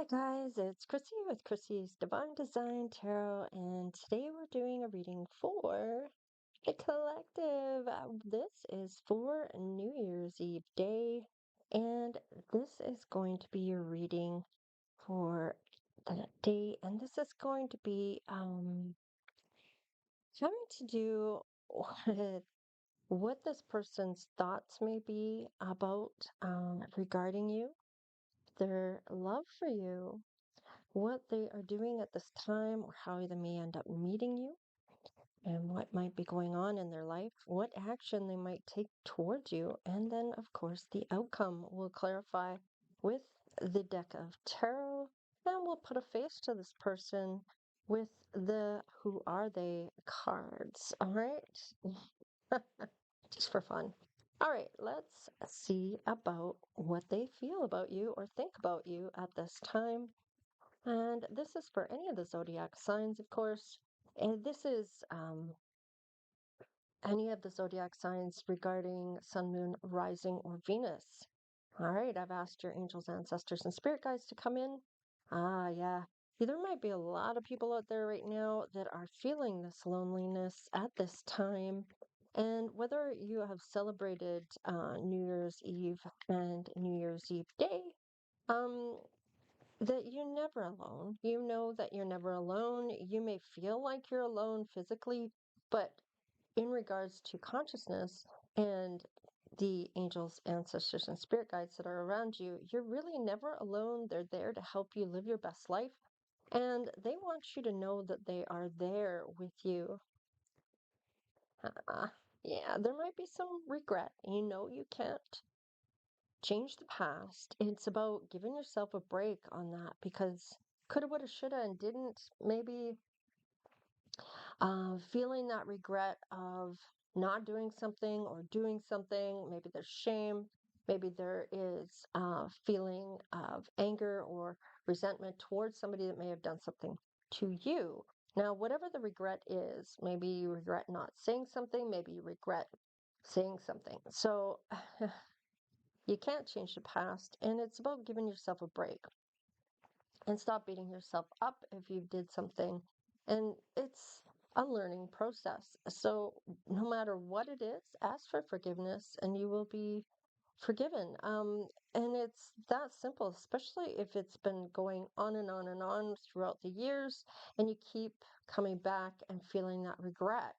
Hi guys, it's Chrissy with Chrissie's Divine Design Tarot, and today we're doing a reading for the collective. This is for New Year's Eve day, and this is going to be your reading for that day, and this is going to be having to do with what this person's thoughts may be about regarding you, their love for you, what they are doing at this time, or how they may end up meeting you, and what might be going on in their life, what action they might take towards you, and then, of course, the outcome will clarify with the deck of tarot, and we'll put a face to this person with the who are they cards. All right, just for fun. All right, let's see about what they feel about you or think about you at this time. And this is for any of the zodiac signs, of course. And this is any of the zodiac signs regarding sun, moon, rising, or Venus. All right, I've asked your angels, ancestors, and spirit guides to come in. Ah, yeah. There might be a lot of people out there right now that are feeling this loneliness at this time. And whether you have celebrated New Year's Eve and New Year's Eve Day, um, that you're never alone. You know that you're never alone. You may feel like you're alone physically, but in regards to consciousness and the angels, ancestors, and spirit guides that are around you, you're really never alone. They're there to help you live your best life. And they want you to know that they are there with you. Uh, yeah, there might be some regret. You know, you can't change the past. It's about giving yourself a break on that because coulda, woulda, shoulda, and didn't. Maybe feeling that regret of not doing something or doing something. Maybe there's shame. Maybe there is feeling of anger or resentment towards somebody that may have done something to you. Now, whatever the regret is, maybe you regret not saying something, maybe you regret saying something. So you can't change the past, and it's about giving yourself a break and stop beating yourself up if you did something. And it's a learning process. So no matter what it is, ask for forgiveness and you will be forgiven. And it's that simple, especially if it's been going on and on and on throughout the years and you keep coming back and feeling that regret.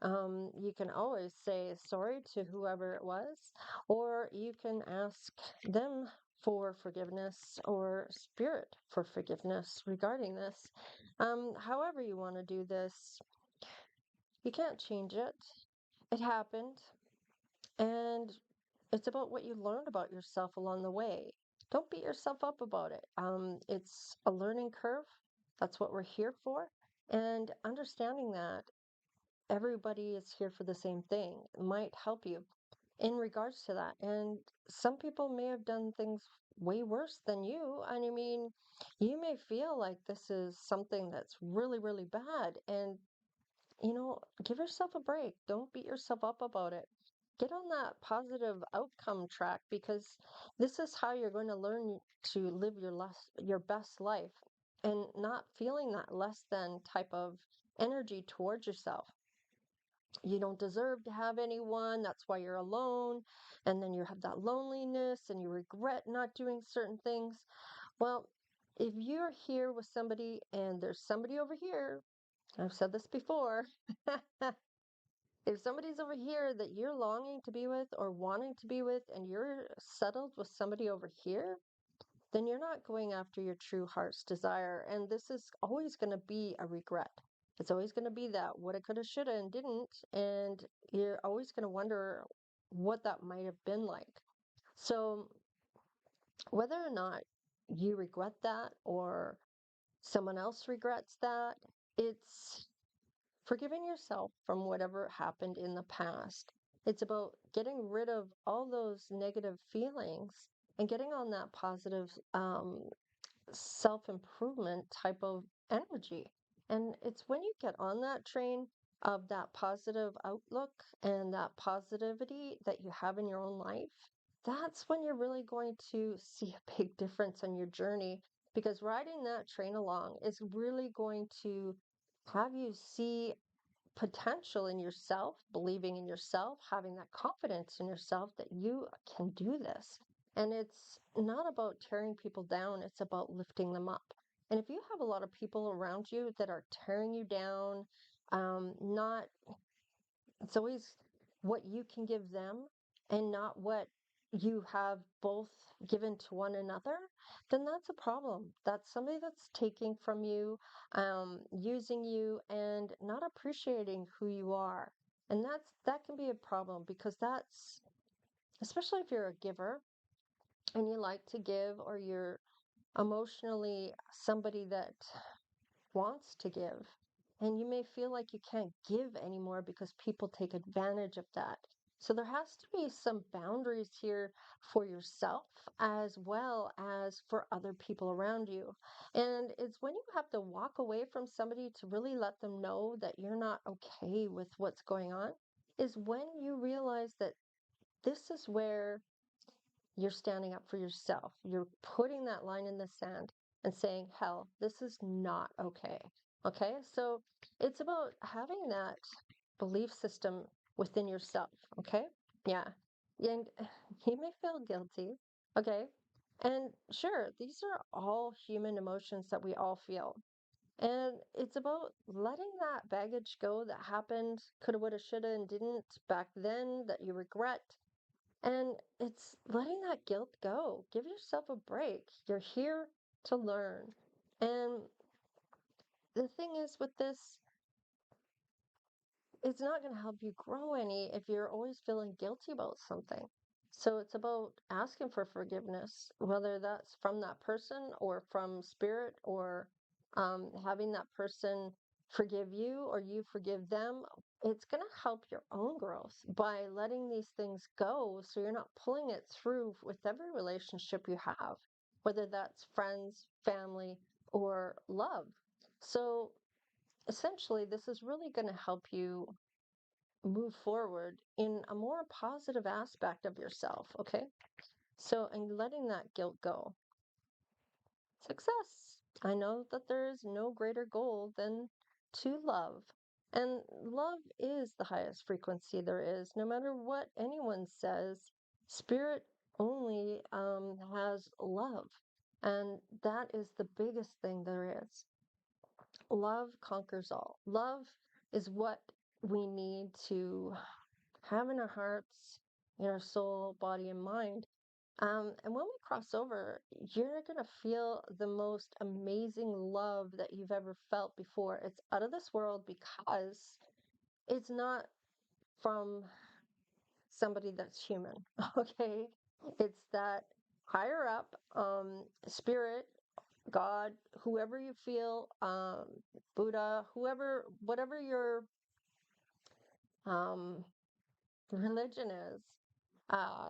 You can always say sorry to whoever it was, or you can ask them for forgiveness or spirit for forgiveness regarding this. However, you want to do this, you can't change it. It happened. And it's about what you learned about yourself along the way. Don't beat yourself up about it. It's a learning curve. That's what we're here for. And understanding that everybody is here for the same thing might help you in regards to that. And some people may have done things way worse than you. And I mean, you may feel like this is something that's really, really bad. And give yourself a break. Don't beat yourself up about it. Get on that positive outcome track because this is how you're going to learn to live your best life and not feeling that less than type of energy towards yourself. You don't deserve to have anyone. That's why you're alone. And then you have that loneliness and you regret not doing certain things. Well, if you're here with somebody and there's somebody over here, I've said this before. If somebody's over here that you're longing to be with or wanting to be with, and you're settled with somebody over here, then you're not going after your true heart's desire. And this is always going to be a regret. It's always going to be that woulda, coulda, shoulda, and didn't. And you're always going to wonder what that might have been like. So, whether or not you regret that or someone else regrets that, it's forgiving yourself from whatever happened in the past. It's about getting rid of all those negative feelings and getting on that positive self improvement type of energy. And it's when you get on that train of that positive outlook and that positivity that you have in your own life, that's when you're really going to see a big difference on your journey. because riding that train along is really going to have you see potential in yourself, believing in yourself, having that confidence in yourself that you can do this. And it's not about tearing people down, it's about lifting them up. And if you have a lot of people around you that are tearing you down, not, it's always what you can give them and not what you have both given to one another, then that's a problem. That's somebody that's taking from you, using you, and not appreciating who you are. And that can be a problem because that's, especially if you're a giver and you like to give, or you're emotionally somebody that wants to give. And you may feel like you can't give anymore because people take advantage of that. So there has to be some boundaries here for yourself as well as for other people around you. And it's when you have to walk away from somebody to really let them know that you're not okay with what's going on, is when you realize that this is where you're standing up for yourself. You're putting that line in the sand and saying, hell, this is not okay. Okay. So it's about having that belief system within yourself. Okay. Yeah. And you may feel guilty. Okay. And sure, these are all human emotions that we all feel. And it's about letting that baggage go that happened, coulda, woulda, shoulda, and didn't back then that you regret, and it's letting that guilt go. Give yourself a break. You're here to learn. And the thing is with this, it's not going to help you grow any if you're always feeling guilty about something. So it's about asking for forgiveness, whether that's from that person or from spirit, or having that person forgive you or you forgive them. It's going to help your own growth by letting these things go so you're not pulling it through with every relationship you have, whether that's friends, family, or love. So essentially, this is really going to help you move forward in a more positive aspect of yourself. Okay. So, and letting that guilt go. Success. I know that there is no greater goal than to love. And love is the highest frequency there is, no matter what anyone says. Spirit only has love. And that is the biggest thing there is. Love conquers all. Love is what we need to have in our hearts, in our soul, body, and mind. And when we cross over, you're going to feel the most amazing love that you've ever felt before. It's out of this world because it's not from somebody that's human, okay? It's that higher up, spirit, God, whoever you feel, Buddha, whoever, whatever your um, religion is, uh,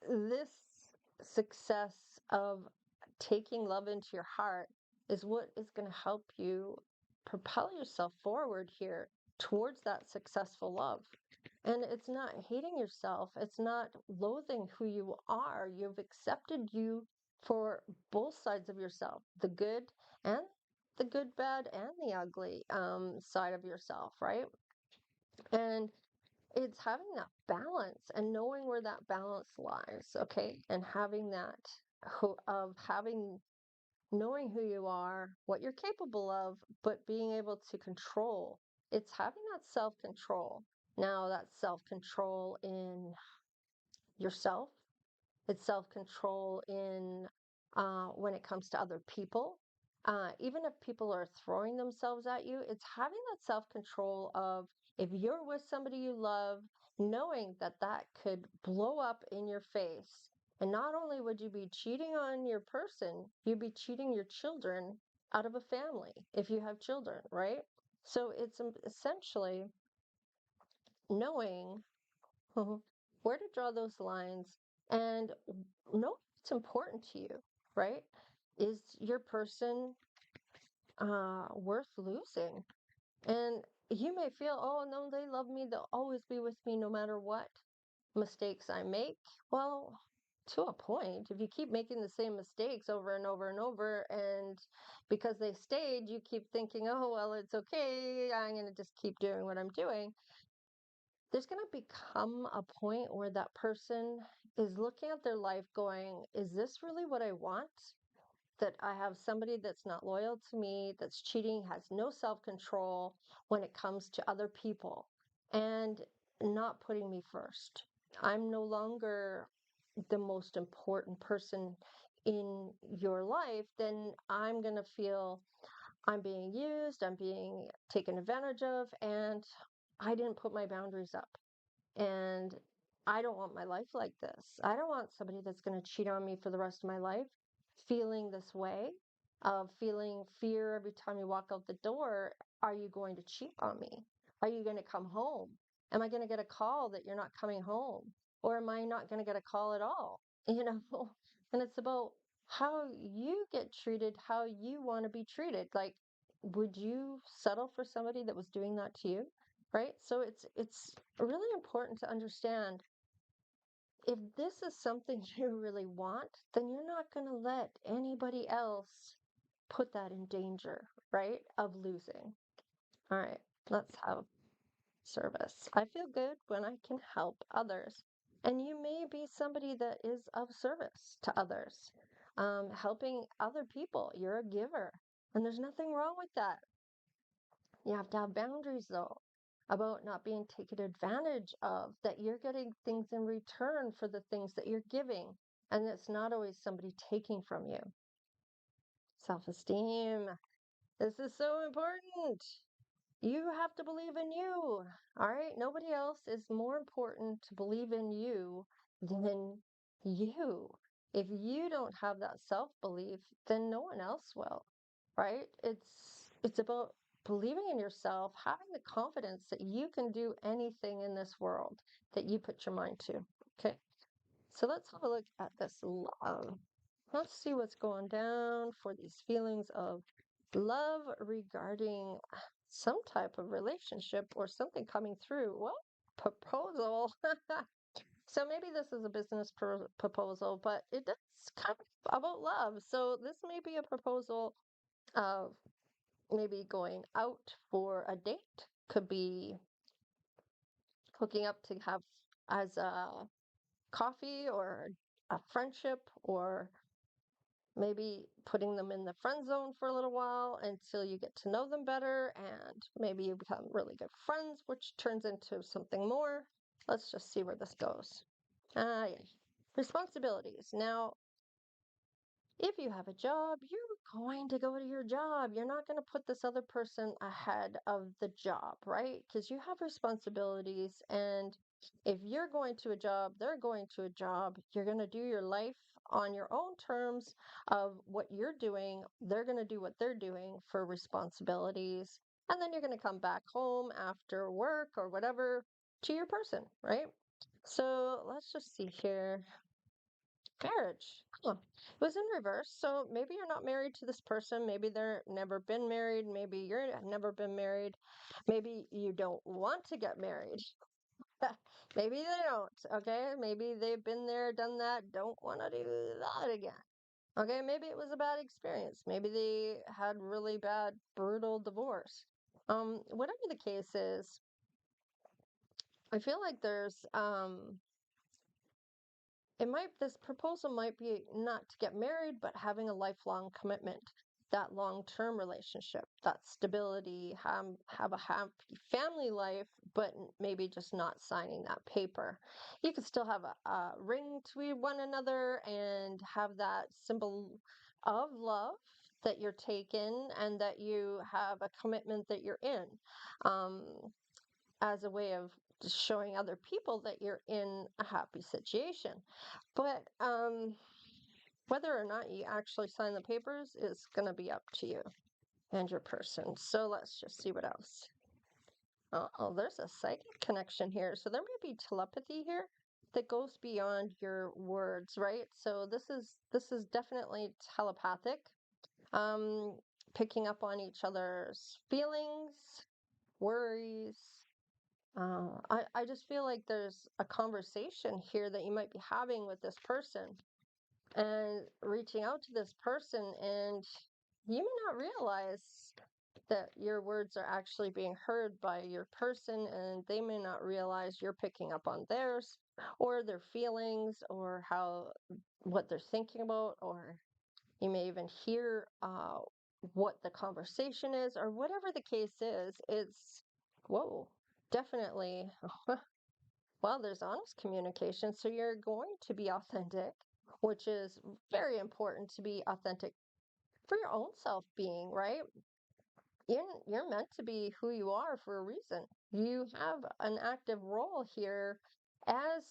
this success of taking love into your heart is what is going to help you propel yourself forward here towards that successful love. And it's not hating yourself, it's not loathing who you are. You've accepted you for both sides of yourself, the good and the good, bad, and the ugly side of yourself, right? And it's having that balance and knowing where that balance lies, okay? And having that of having knowing who you are, what you're capable of, but being able to control. It's having that self-control. Now, that self-control in yourself, it's self-control in when it comes to other people. Even if people are throwing themselves at you, it's having that self-control of, if you're with somebody you love, knowing that that could blow up in your face. And not only would you be cheating on your person, you'd be cheating your children out of a family if you have children, right? So it's essentially knowing where to draw those lines and know what's important to you, right? Is your person worth losing? And you may feel, oh, no, they love me. They'll always be with me no matter what mistakes I make. Well, to a point. If you keep making the same mistakes over and over and over, and because they stayed, you keep thinking, oh, well, it's okay. I'm going to just keep doing what I'm doing. There's going to become a point where that person is looking at their life going, is this really what I want? That I have somebody that's not loyal to me, that's cheating, has no self control when it comes to other people, and not putting me first. I'm no longer the most important person in your life, then I'm going to feel I'm being used, I'm being taken advantage of, and I didn't put my boundaries up. And I don't want my life like this. I don't want somebody that's going to cheat on me for the rest of my life, feeling this way, of feeling fear every time you walk out the door. Are you going to cheat on me? Are you going to come home? Am I going to get a call that you're not coming home? Or am I not going to get a call at all? You know, and it's about how you get treated, how you want to be treated. Like, would you settle for somebody that was doing that to you? Right? So it's really important to understand if this is something you really want, then you're not going to let anybody else put that in danger, right? Of losing. All right, let's have service. I feel good when I can help others. And you may be somebody that is of service to others, helping other people. You're a giver, and there's nothing wrong with that. You have to have boundaries, though, about not being taken advantage of, that you're getting things in return for the things that you're giving, and it's not always somebody taking from you. Self esteem. This is so important. You have to believe in you. All right. Nobody else is more important to believe in you than you. If you don't have that self belief, then no one else will. Right? It's about believing in yourself, having the confidence that you can do anything in this world that you put your mind to. Okay. So let's have a look at this love. Let's see what's going down for these feelings of love regarding some type of relationship or something coming through. Well, proposal. So maybe this is a business proposal, but it is kind of about love. So this may be a proposal of maybe going out for a date, could be hooking up to have as a coffee or a friendship, or maybe putting them in the friend zone for a little while until you get to know them better, and maybe you become really good friends, which turns into something more. Let's just see where this goes. Yeah. Responsibilities. Now, if you have a job, you're going to go to your job. You're not going to put this other person ahead of the job, right? Because you have responsibilities. And if you're going to a job, they're going to a job. You're going to do your life on your own terms of what you're doing. They're going to do what they're doing for responsibilities. And then you're going to come back home after work or whatever to your person, right? So let's just see here. Marriage. Huh. It was in reverse. So maybe you're not married to this person. Maybe they're never been married. Maybe you're never been married. Maybe you don't want to get married. Maybe they don't. Okay. Maybe they've been there, done that, don't want to do that again. Okay. Maybe it was a bad experience. Maybe they had really bad, brutal divorce. Whatever the case is, I feel like there's this proposal might be not to get married, but having a lifelong commitment, that long-term relationship, that stability, have a happy family life, but maybe just not signing that paper. You could still have a ring to one another and have that symbol of love that you're taken, and that you have a commitment that you're in. Um, as a way of just showing other people that you're in a happy situation. But whether or not you actually sign the papers is going to be up to you and your person. So let's just see what else. Oh, there's a psychic connection here. So there may be telepathy here that goes beyond your words, right? So this is definitely telepathic. Um, Picking up on each other's feelings, worries, I just feel like there's a conversation here that you might be having with this person and reaching out to this person, and you may not realize that your words are actually being heard by your person, and they may not realize you're picking up on theirs or their feelings or how what they're thinking about, or you may even hear what the conversation is, or whatever the case is. It's whoa, definitely. Well, there's honest communication, so you're going to be authentic, which is very important to be authentic for your own self being, right? You're meant to be who you are for a reason. You have an active role here as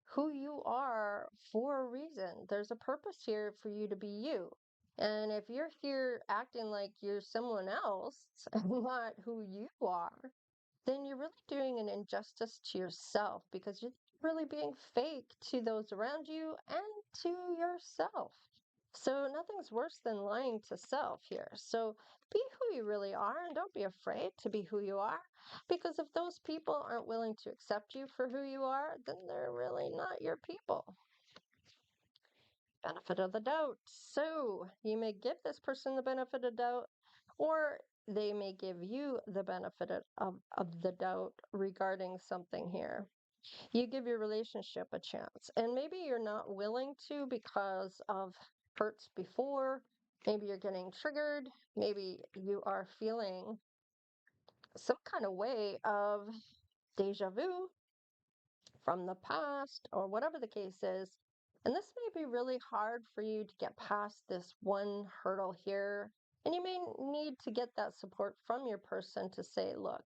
who you are for a reason. There's a purpose here for you to be you. And if you're here acting like you're someone else and not who you are, then you're really doing an injustice to yourself because you're really being fake to those around you and to yourself. So nothing's worse than lying to self here. So be who you really are and don't be afraid to be who you are, because if those people aren't willing to accept you for who you are, then they're really not your people. Benefit of the doubt. So you may give this person the benefit of doubt, or they may give you the benefit of the doubt regarding something here. You give your relationship a chance, and maybe you're not willing to because of hurts before. Maybe you're getting triggered. Maybe you are feeling some kind of way of deja vu from the past or whatever the case is. And this may be really hard for you to get past this one hurdle here. And you may need to get that support from your person to say, look,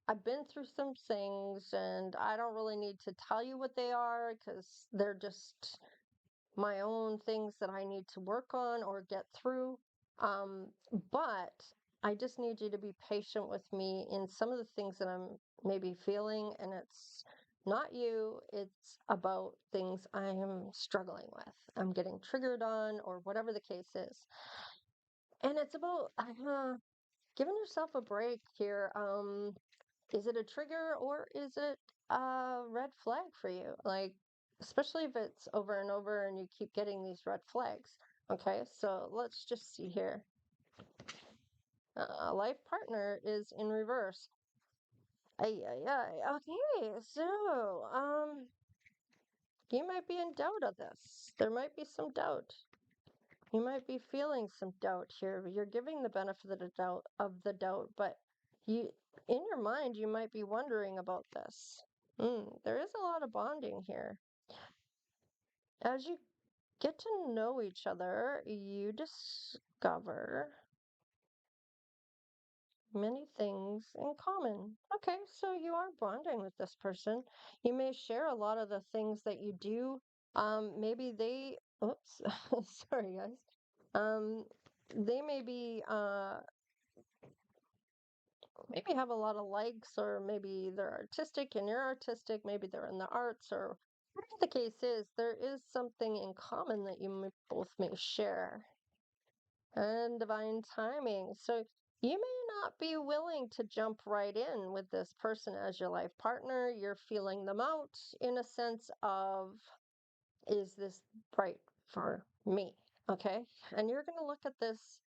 I've been through some things and I don't really need to tell you what they are because they're just my own things that I need to work on or get through. Um, but I just need you to be patient with me in some of the things that I'm maybe feeling. And it's not you, it's about things I am struggling with. I'm getting triggered on, or whatever the case is. And it's about giving yourself a break here. Is it a trigger or is it a red flag for you? Like, especially if it's over and over and you keep getting these red flags. Okay, so let's just see here. Life partner is in reverse. Ay, ay, ay. Okay, so you might be in doubt of this. There might be some doubt. You might be feeling some doubt here. You're giving the benefit of the doubt, but you in your mind you might be wondering about this. There is a lot of bonding here. As you get to know each other, you discover many things in common. Okay, so you are bonding with this person. You may share a lot of the things that you do. Maybe they, oops, sorry guys. They may be maybe have a lot of likes, or maybe they're artistic and you're artistic, maybe they're in the arts, or whatever the case is, there is something in common that you both may share. And divine timing. So you may not be willing to jump right in with this person as your life partner. You're feeling them out in a sense of, is this right for me? Okay. And you're going to look at this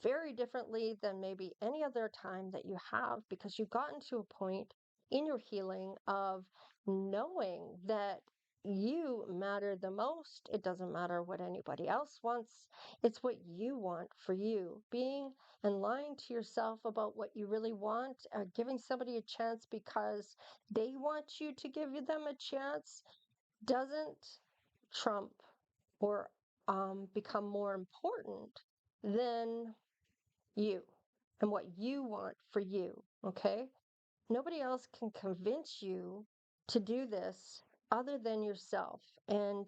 very differently than maybe any other time that you have, because you've gotten to a point in your healing of knowing that you matter the most. It doesn't matter what anybody else wants. It's what you want for you. Being and lying to yourself about what you really want, giving somebody a chance because they want you to give them a chance, doesn't trump or become more important than you and what you want for you, okay? Nobody else can convince you to do this other than yourself. And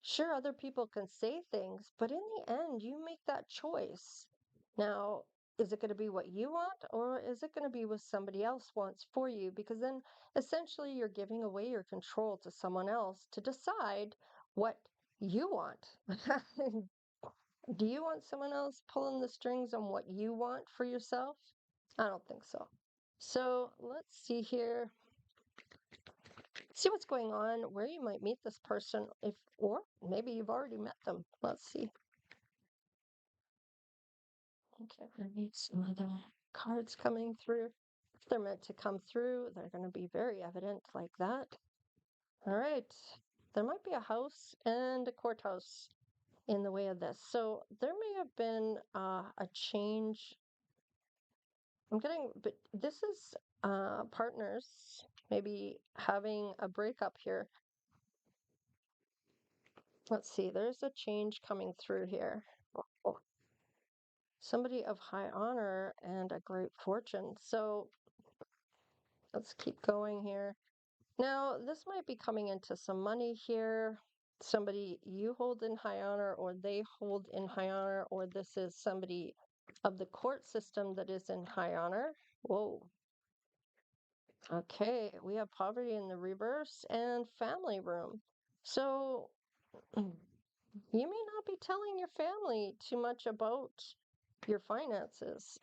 sure, other people can say things, but in the end, you make that choice. Now, is it going to be what you want, or is it going to be what somebody else wants for you? Because then essentially you're giving away your control to someone else to decide what you want. Do you want someone else pulling the strings on what you want for yourself? I don't think so. So let's see here. See what's going on, where you might meet this person, if or maybe you've already met them. Let's see. Okay, I need some other cards coming through. If they're meant to come through, they're going to be very evident like that. All right. There might be a house and a courthouse in the way of this. So there may have been a change. But this is partners maybe having a breakup here. Let's see, there's a change coming through here. Oh, somebody of high honor and a great fortune. So let's keep going here. Now, this might be coming into some money here. Somebody you hold in high honor, or they hold in high honor, or this is somebody of the court system that is in high honor. Whoa. Okay, we have poverty in the reverse and family room. So you may not be telling your family too much about your finances.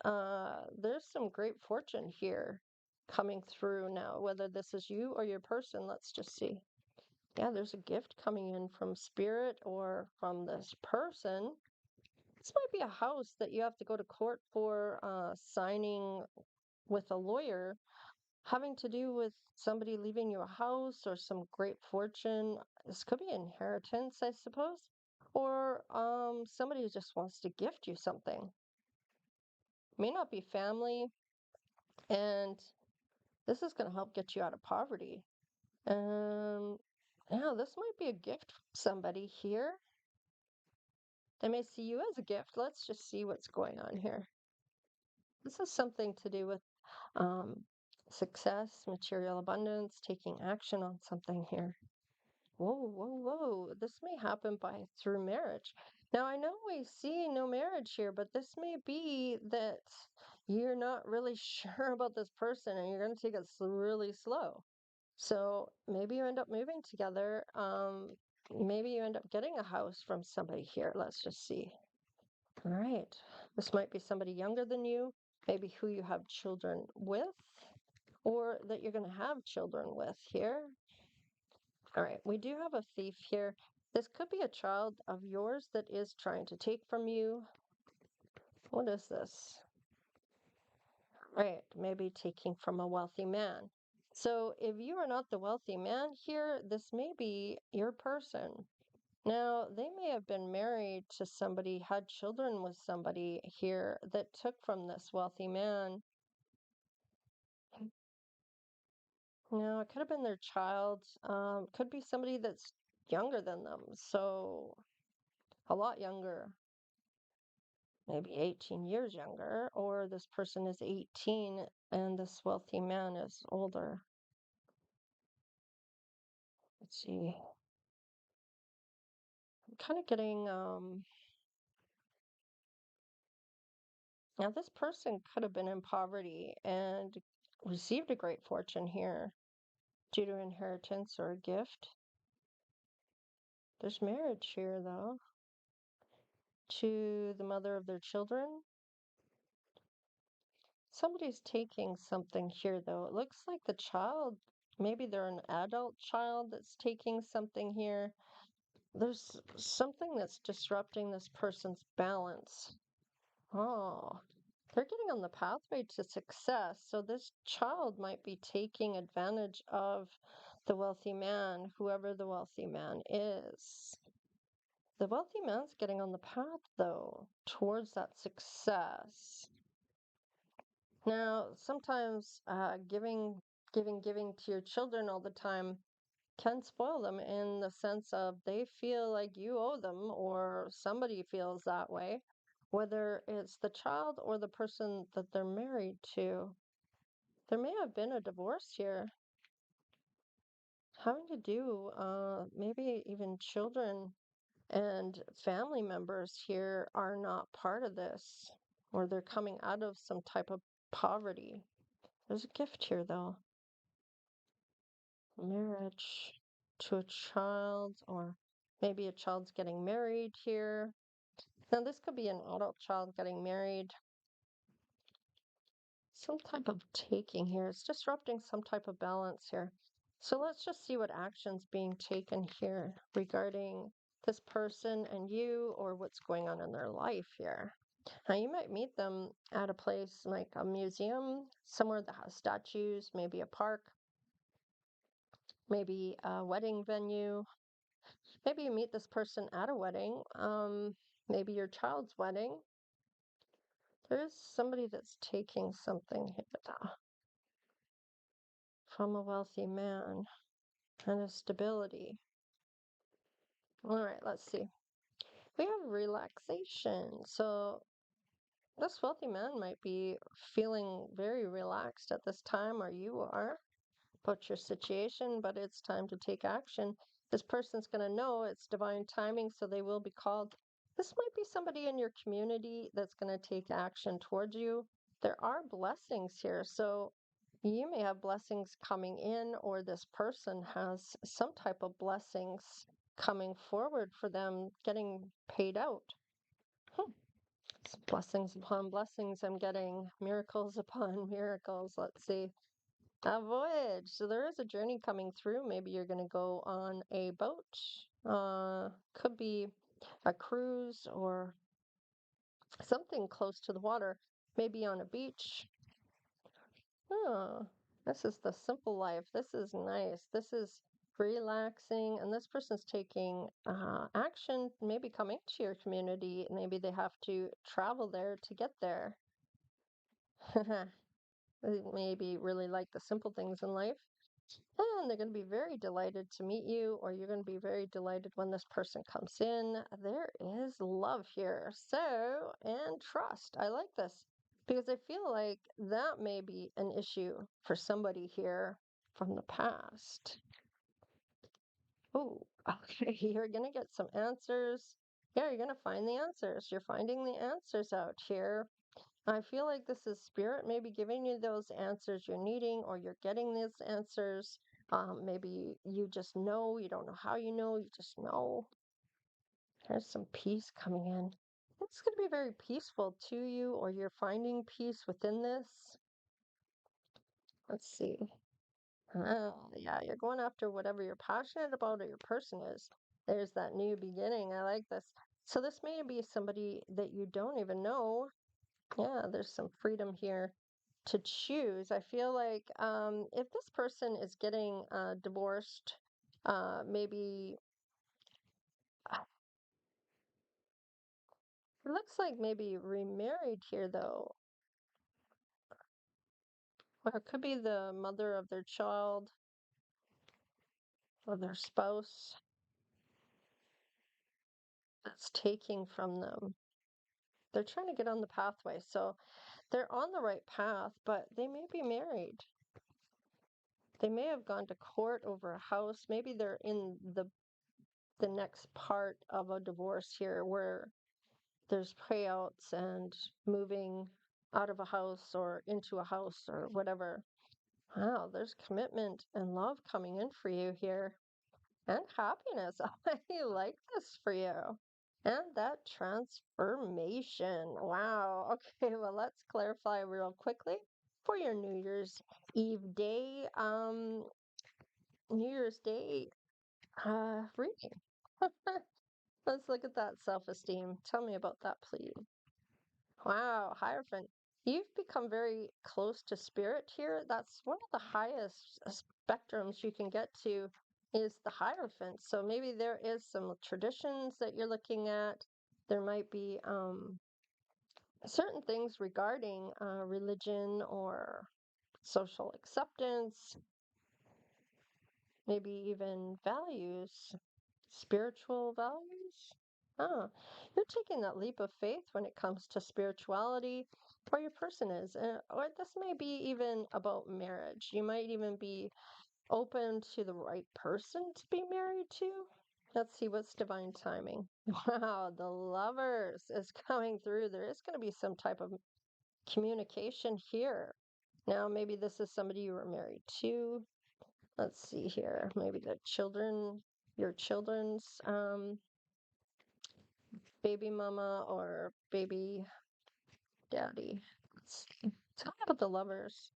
There's some great fortune here coming through now, whether this is you or your person. Let's just see. Yeah, there's a gift coming in from spirit or from this person. This might be a house that you have to go to court for signing with a lawyer, having to do with somebody leaving you a house or some great fortune. This could be inheritance, I suppose, or somebody who just wants to gift you something. May not be family, and this is going to help get you out of poverty. Yeah, this might be a gift from somebody here. They may see you as a gift. Let's just see what's going on here. This is something to do with um, success, material abundance, taking action on something here. Whoa, whoa, whoa. This may happen through marriage. Now, I know we see no marriage here, but this may be that you're not really sure about this person and you're going to take it really slow. So maybe you end up moving together. Maybe you end up getting a house from somebody here. Let's just see. All right. This might be somebody younger than you, maybe who you have children with, or that you're going to have children with here. All right. We do have a thief here. This could be a child of yours that is trying to take from you. What is this? Right. Maybe taking from a wealthy man. So if you are not the wealthy man here, this may be your person. Now, they may have been married to somebody, had children with somebody here that took from this wealthy man. Now, it could have been their child, could be somebody that's younger than them, so a lot younger, maybe 18 years younger, or this person is 18 and this wealthy man is older. Let's see. I'm kind of getting now, this person could have been in poverty and received a great fortune here due to inheritance or a gift. There's marriage here, though, to the mother of their children. Somebody's taking something here, though. It looks like the child, maybe they're an adult child that's taking something here. There's something that's disrupting this person's balance. Oh, they're getting on the pathway to success. So this child might be taking advantage of the wealthy man, whoever the wealthy man is. The wealthy man's getting on the path, though, towards that success. Now, sometimes giving to your children all the time can spoil them in the sense of they feel like you owe them, or somebody feels that way, whether it's the child or the person that they're married to. There may have been a divorce here having to do, maybe even children and family members here are not part of this, or they're coming out of some type of poverty. There's a gift here, though. Marriage to a child, or maybe a child's getting married here. Now, this could be an adult child getting married. some type of taking here. It's disrupting some type of balance here. So let's just see what action's being taken here regarding this person and you, or what's going on in their life here. Now, you might meet them at a place like a museum, somewhere that has statues, maybe a park, maybe a wedding venue. Maybe you meet this person at a wedding, maybe your child's wedding. There's somebody that's taking something here from a wealthy man and a stability. All right, let's see. We have relaxation. So this wealthy man might be feeling very relaxed at this time, or you are, about your situation, but it's time to take action. This person's going to know it's divine timing, so they will be called. This might be somebody in your community that's going to take action towards you. There are blessings here, so you may have blessings coming in, or this person has some type of blessings coming forward for them getting paid out. It's blessings upon blessings. I'm getting miracles upon miracles. Let's see. A voyage. So there is a journey coming through. Maybe you're going to go on a boat. Could be a cruise or something close to the water. Maybe on a beach. Oh, this is the simple life. This is nice. This is relaxing. And this person's taking action, maybe coming to your community. Maybe they have to travel there to get there. They maybe really like the simple things in life. And they're going to be very delighted to meet you, or you're going to be very delighted when this person comes in. There is love here. So, and trust. I like this because I feel like that may be an issue for somebody here from the past. Oh, okay. You're going to get some answers. Yeah, you're going to find the answers. You're finding the answers out here. I feel like this is spirit maybe giving you those answers you're needing, or you're getting these answers. Maybe you just know, you don't know how you know, you just know. There's some peace coming in. It's going to be very peaceful to you, or you're finding peace within this. Let's see. Yeah, you're going after whatever you're passionate about or your person is. There's that new beginning. I like this. So this may be somebody that you don't even know. Yeah, there's some freedom here to choose. I feel like if this person is getting divorced, maybe it looks like maybe remarried here though. Or it could be the mother of their child or their spouse that's taking from them. They're trying to get on the pathway. So they're on the right path, but they may be married. They may have gone to court over a house. Maybe they're in the next part of a divorce here where there's payouts and moving out of a house or into a house or whatever. Wow, there's commitment and love coming in for you here, and happiness. I like this for you. And that transformation. Wow. Okay, well, let's clarify real quickly for your New Year's Eve day, New Year's Day reading. Let's look at that self-esteem. Tell me about that, please. Wow, Hierophant. You've become very close to spirit here. That's one of the highest spectrums you can get to is the Hierophant. So maybe there is some traditions that you're looking at. There might be certain things regarding religion or social acceptance, maybe even values, spiritual values. Ah, you're taking that leap of faith when it comes to spirituality, or your person is. Or this may be even about marriage. You might even be open to the right person to be married to. Let's see what's divine timing. Wow, the lovers is coming through. There is going to be some type of communication here. Now, maybe this is somebody you were married to. Let's see here. Maybe the children, your children's baby mama or baby daddy. Let's see. Tell me about the lovers.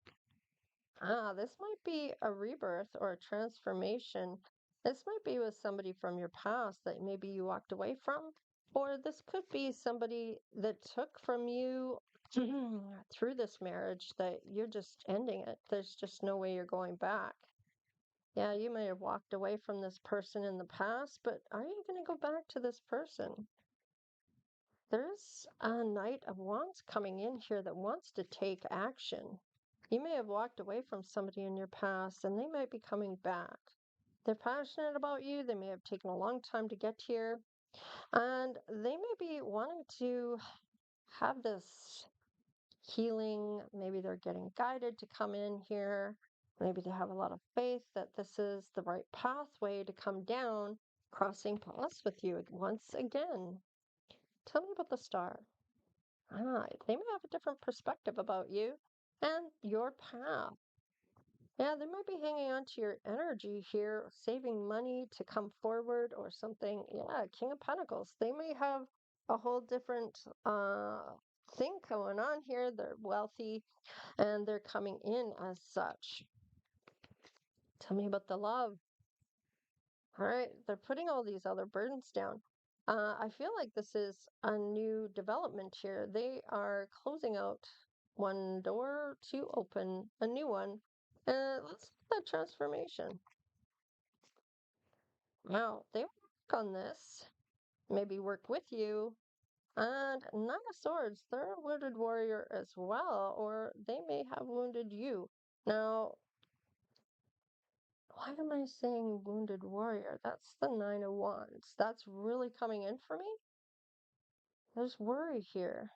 This might be a rebirth or a transformation. This might be with somebody from your past that maybe you walked away from, or this could be somebody that took from you through this marriage that you're just ending it. There's just no way you're going back. Yeah, you may have walked away from this person in the past, but are you going to go back to this person? There's a Knight of Wands coming in here that wants to take action. You may have walked away from somebody in your past and they might be coming back. They're passionate about you. They may have taken a long time to get here. And they may be wanting to have this healing. Maybe they're getting guided to come in here. Maybe they have a lot of faith that this is the right pathway to come down, crossing paths with you once again. Tell me about the star. They may have a different perspective about you and your path. Yeah, they might be hanging on to your energy here, saving money to come forward or something. Yeah, King of Pentacles. They may have a whole different thing going on here. They're wealthy and they're coming in as such. Tell me about the love. All right, they're putting all these other burdens down. I feel like this is a new development here. They are closing out one door to open a new one. Let's look at that transformation. Wow, they work on this, maybe work with you. And Nine of Swords, they're a wounded warrior as well, or they may have wounded you. Now, why am I saying wounded warrior? That's the Nine of Wands. That's really coming in for me. There's worry here.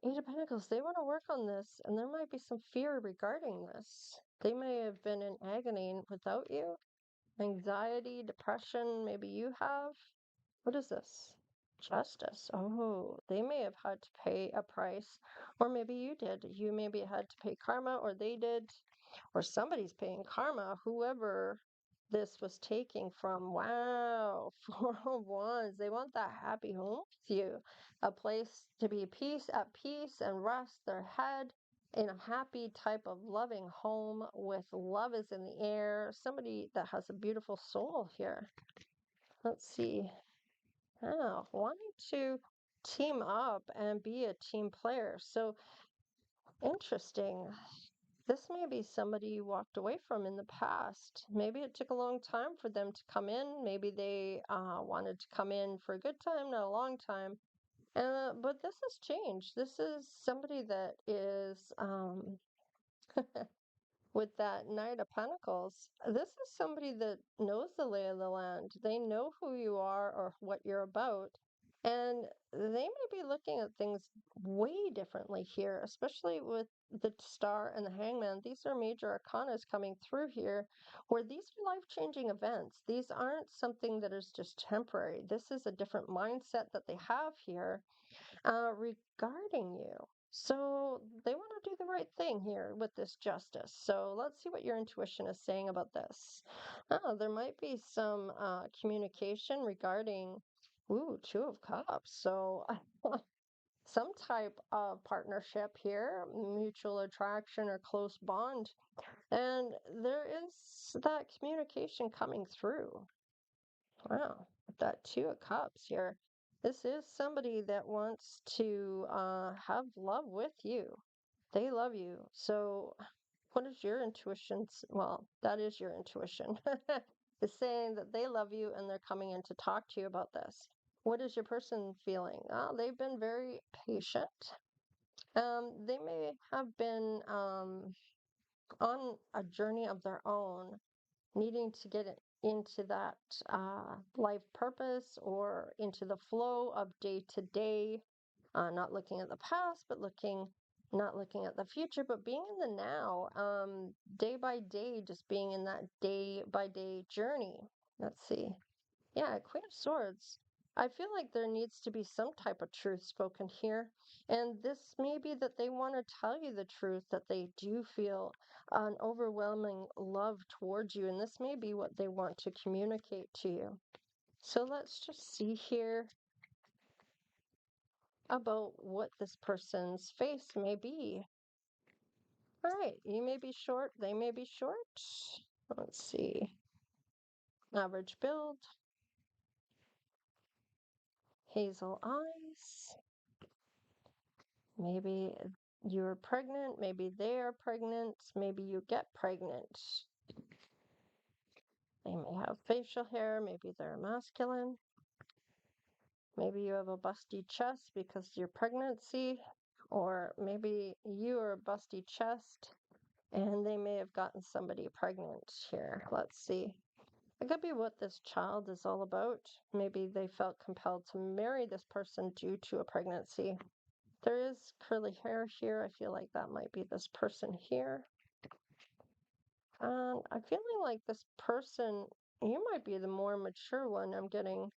Eight of Pentacles, they want to work on this, and there might be some fear regarding this. They may have been in agony without you. Anxiety, depression, maybe you have. What is this? Justice. Oh, they may have had to pay a price, or maybe you did. You maybe had to pay karma, or they did, or somebody's paying karma, whoever this was taking from. Wow, Four of Wands. They want that happy home with you, a place to be at peace and rest their head in a happy type of loving home with love is in the air. Somebody that has a beautiful soul here. Let's see. Wanting to team up and be a team player. So interesting. This may be somebody you walked away from in the past. Maybe it took a long time for them to come in. Maybe they wanted to come in for a good time, not a long time. But this has changed. This is somebody that is with that Knight of Pentacles. This is somebody that knows the lay of the land. They know who you are or what you're about. And they may be looking at things way differently here, especially with the Star and the Hangman. These are major arcanas coming through here, where these are life-changing events. These aren't something that is just temporary. This is a different mindset that they have here regarding you. So they want to do the right thing here with this justice. So let's see what your intuition is saying about this. There might be some communication regarding, ooh, Two of Cups. So some type of partnership here, mutual attraction or close bond. And there is that communication coming through. Wow, with that Two of Cups here. This is somebody that wants to have love with you. They love you. So, what is your intuition? Well, that is your intuition. It's saying that they love you and they're coming in to talk to you about this. What is your person feeling? They've been very patient. They may have been on a journey of their own, needing to get into that life purpose or into the flow of day to day, not looking at the past, but not looking at the future, but being in the now, day by day, just being in that day by day journey. Let's see. Yeah, Queen of Swords. I feel like there needs to be some type of truth spoken here. And this may be that they want to tell you the truth, that they do feel an overwhelming love towards you. And this may be what they want to communicate to you. So let's just see here. about what this person's face may be. All right, you may be short, they may be short. Let's see. Average build, hazel eyes. Maybe you're pregnant, maybe they are pregnant, maybe you get pregnant. They may have facial hair, maybe they're masculine. Maybe you have a busty chest because of your pregnancy, or maybe you are a busty chest and they may have gotten somebody pregnant here. Let's see. It could be what this child is all about. Maybe they felt compelled to marry this person due to a pregnancy. There is curly hair here. I feel like that might be this person here. And I'm feeling like this person, you might be the more mature one. I'm getting,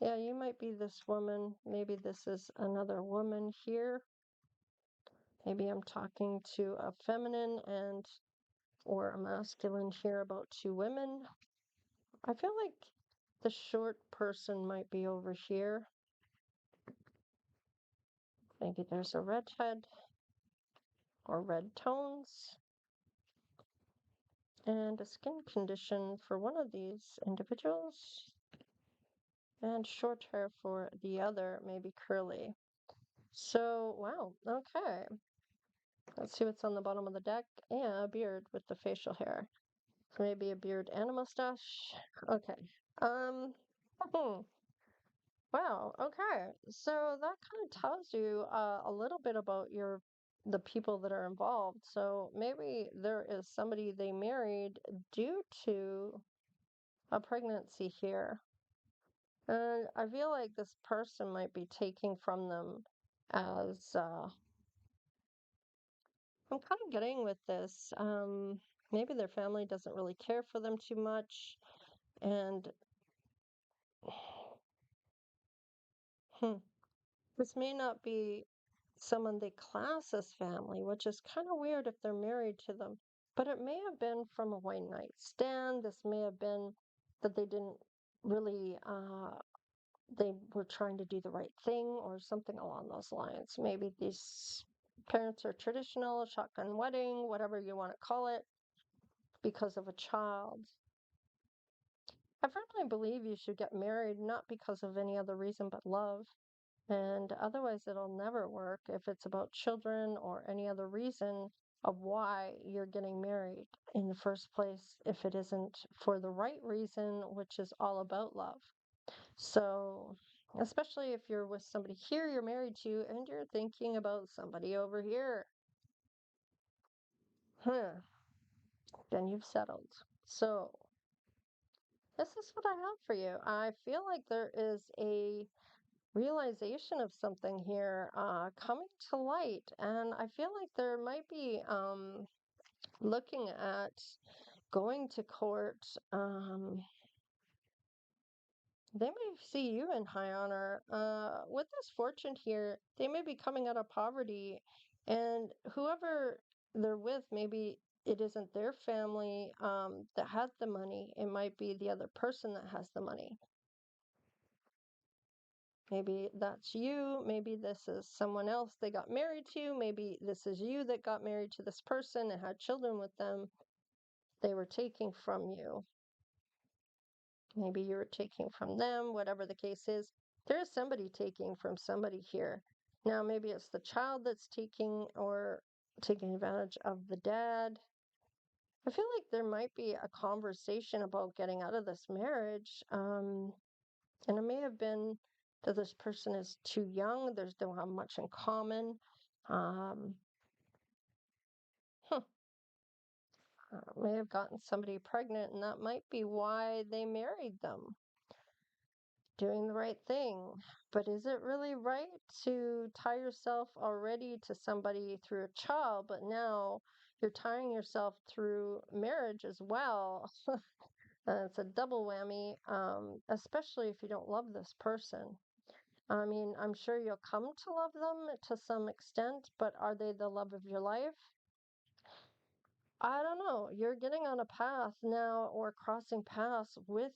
yeah, you might be this woman. Maybe this is another woman here. Maybe I'm talking to a feminine and or a masculine here about two women. I feel like the short person might be over here. Maybe there's a redhead or red tones. And a skin condition for one of these individuals. And short hair for the other, maybe curly. So, wow, okay. Let's see what's on the bottom of the deck. Yeah, a beard with the facial hair. So maybe a beard and a mustache. Okay. Um, wow, okay. So that kind of tells you a little bit about the people that are involved. So maybe there is somebody they married due to a pregnancy here. And I feel like this person might be taking from them as I'm kind of getting with this. Maybe their family doesn't really care for them too much. And hmm, this may not be someone they class as family, which is kind of weird if they're married to them. But it may have been from a one night stand. This may have been that they didn't really they were trying to do the right thing or something along those lines. Maybe these parents are traditional, shotgun wedding, whatever you want to call it, because of a child. I firmly believe you should get married not because of any other reason but love. And otherwise, it'll never work if it's about children or any other reason of why you're getting married in the first place, if it isn't for the right reason, which is all about love. So, especially if you're with somebody here you're married to and you're thinking about somebody over here, huh, then you've settled. So, this is what I have for you. I feel like there is a realization of something here coming to light, and I feel like there might be looking at going to court. They may see you in high honor. With this fortune here, they may be coming out of poverty, and whoever they're with, maybe it isn't their family that has the money. It might be the other person that has the money. Maybe that's you. Maybe this is someone else they got married to. Maybe this is you that got married to this person and had children with them. They were taking from you. Maybe you were taking from them, whatever the case is. There is somebody taking from somebody here. Now, maybe it's the child that's taking or taking advantage of the dad. I feel like there might be a conversation about getting out of this marriage. And it may have been that this person is too young, they don't have much in common. Um, huh, may have gotten somebody pregnant, and that might be why they married them. Doing the right thing. But is it really right to tie yourself already to somebody through a child, but now you're tying yourself through marriage as well? It's a double whammy, especially if you don't love this person. I mean, I'm sure you'll come to love them to some extent, but are they the love of your life? I don't know. You're getting on a path now or crossing paths with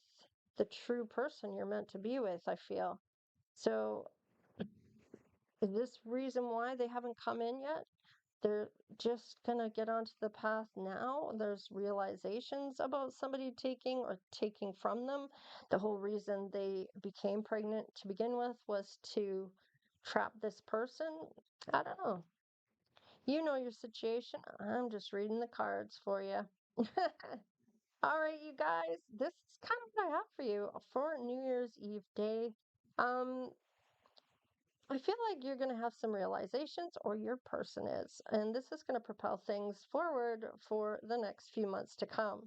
the true person you're meant to be with, I feel. So Is this reason why they haven't come in yet? They're just gonna get onto the path now. There's realizations about somebody taking or taking from them. The whole reason they became pregnant to begin with was to trap this person. I don't know. You know your situation. I'm just reading the cards for you. All right, you guys, this is kind of what I have for you for New Year's Eve day. Um, I feel like you're going to have some realizations, or your person is, and this is going to propel things forward for the next few months to come.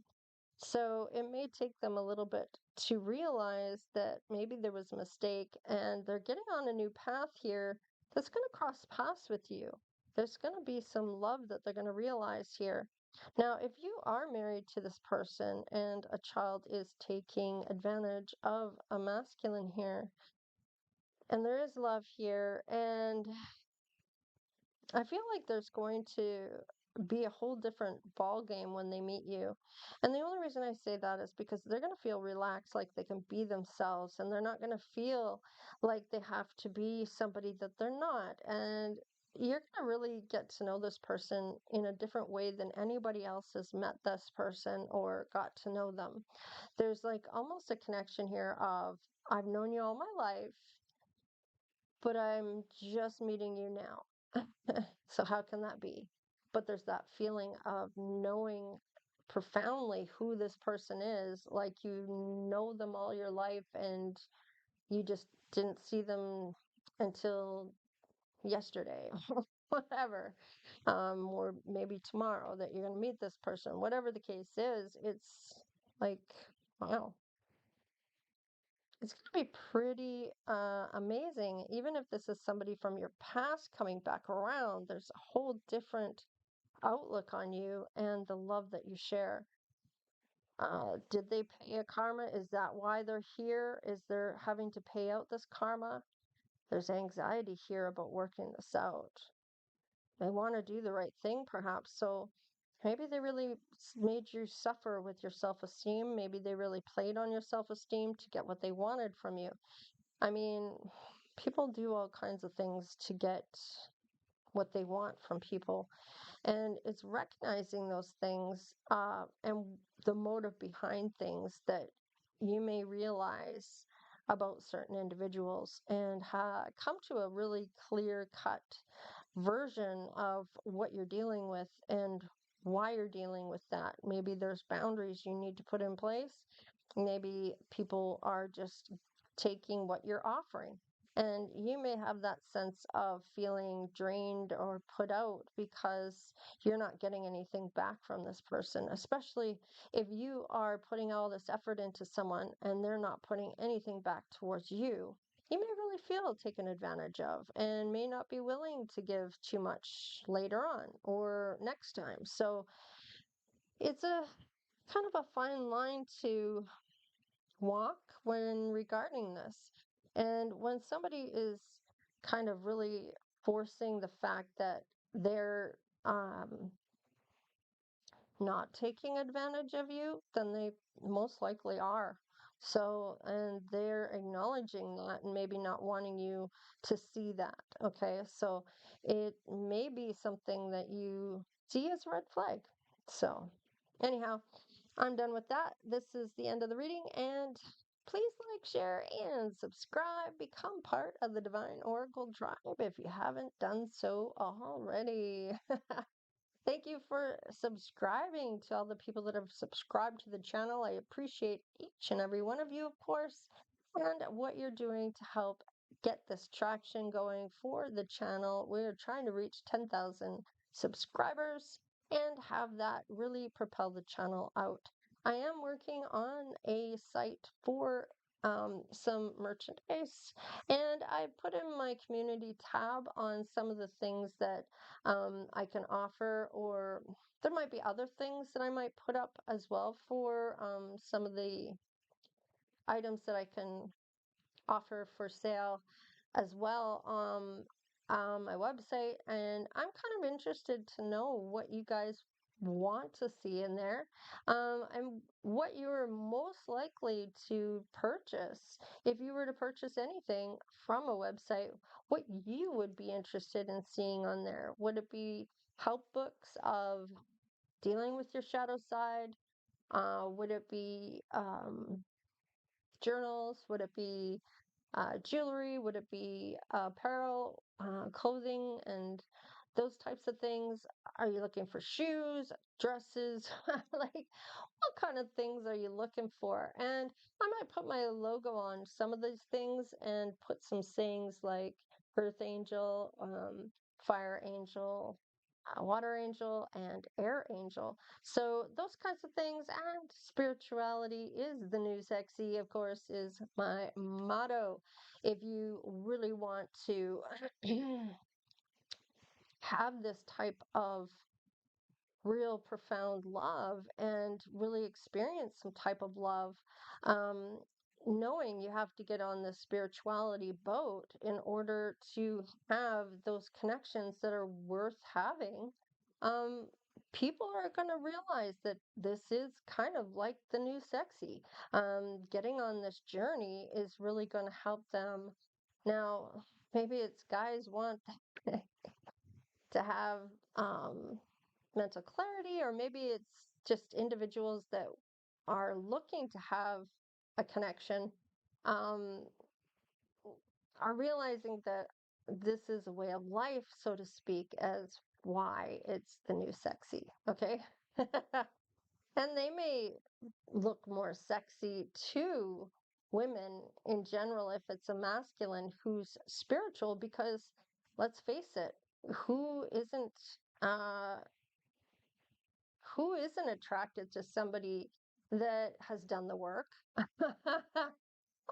So it may take them a little bit to realize that maybe there was a mistake and they're getting on a new path here that's going to cross paths with you. There's going to be some love that they're going to realize here. Now, if you are married to this person and a child is taking advantage of a masculine here, and there is love here, and I feel like there's going to be a whole different ball game when they meet you. And the only reason I say that is because they're going to feel relaxed, like they can be themselves, and they're not going to feel like they have to be somebody that they're not. And you're going to really get to know this person in a different way than anybody else has met this person or got to know them. There's like almost a connection here of, I've known you all my life, but I'm just meeting you now. So how can that be? But there's that feeling of knowing profoundly who this person is, like you know them all your life and you just didn't see them until yesterday, whatever. Or maybe tomorrow that you're going to meet this person. Whatever the case is, it's like, wow, it's going to be pretty amazing. Even if this is somebody from your past coming back around, there's a whole different outlook on you and the love that you share. Did they pay a karma? Is that why they're here? Is they're having to pay out this karma? There's anxiety here about working this out. They want to do the right thing, perhaps. So maybe they really made you suffer with your self esteem. Maybe they really played on your self esteem to get what they wanted from you. I mean, people do all kinds of things to get what they want from people. And it's recognizing those things and the motive behind things that you may realize about certain individuals and come to a really clear cut version of what you're dealing with and why you're dealing with that. Maybe there's boundaries you need to put in place. Maybe people are just taking what you're offering. And you may have that sense of feeling drained or put out because you're not getting anything back from this person, especially if you are putting all this effort into someone and they're not putting anything back towards you. You may really feel taken advantage of and may not be willing to give too much later on or next time. So it's a kind of a fine line to walk when regarding this. And when somebody is kind of really forcing the fact that they're not taking advantage of you, then they most likely are. So, and they're acknowledging that and maybe not wanting you to see that. Okay. So it may be something that you see as a red flag. So, anyhow, I'm done with that. This is the end of the reading, and please like, share, and subscribe. Become part of the Divine Oracle Tribe if you haven't done so already. Thank you for subscribing to all the people that have subscribed to the channel. I appreciate each and every one of you, of course, and what you're doing to help get this traction going for the channel. We're trying to reach 10,000 subscribers and have that really propel the channel out. I am working on a site for some merchandise, and I put in my community tab on some of the things that I can offer, or there might be other things that I might put up as well for some of the items that I can offer for sale as well on my website. And I'm kind of interested to know what you guys want to see in there, and what you're most likely to purchase. If you were to purchase anything from a website, what you would be interested in seeing on there. Would it be help books of dealing with your shadow side? Would it be journals? Would it be jewelry? Would it be apparel, clothing, and those types of things? Are you looking for shoes, dresses? Like, what kind of things are you looking for? And I might put my logo on some of these things and put some sayings like Earth Angel, Fire Angel, Water Angel, and Air Angel. So those kinds of things, and spirituality is the new sexy, of course, is my motto. If you really want to have this type of real profound love and really experience some type of love, um, knowing you have to get on the spirituality boat in order to have those connections that are worth having. um, People are going to realize that this is kind of like the new sexy. Getting on this journey is really going to help them. Now, maybe it's guys want to have mental clarity, or maybe it's just individuals that are looking to have a connection, um, are realizing that this is a way of life, so to speak, as why it's the new sexy. Okay. And they may look more sexy to women in general if it's a masculine who's spiritual, because let's face it, who isn't uh who isn't attracted to somebody that has done the work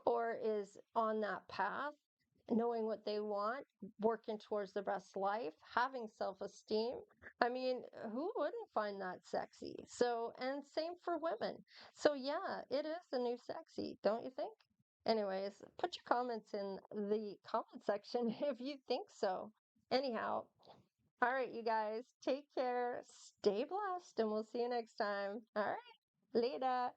or is on that path, knowing what they want, working towards the best life, having self esteem? I mean, who wouldn't find that sexy? So, and same for women. So, yeah, it is the new sexy, don't you think? Anyways, put your comments in the comment section if you think so. Anyhow, all right, you guys, take care, stay blessed, and we'll see you next time. All right, later.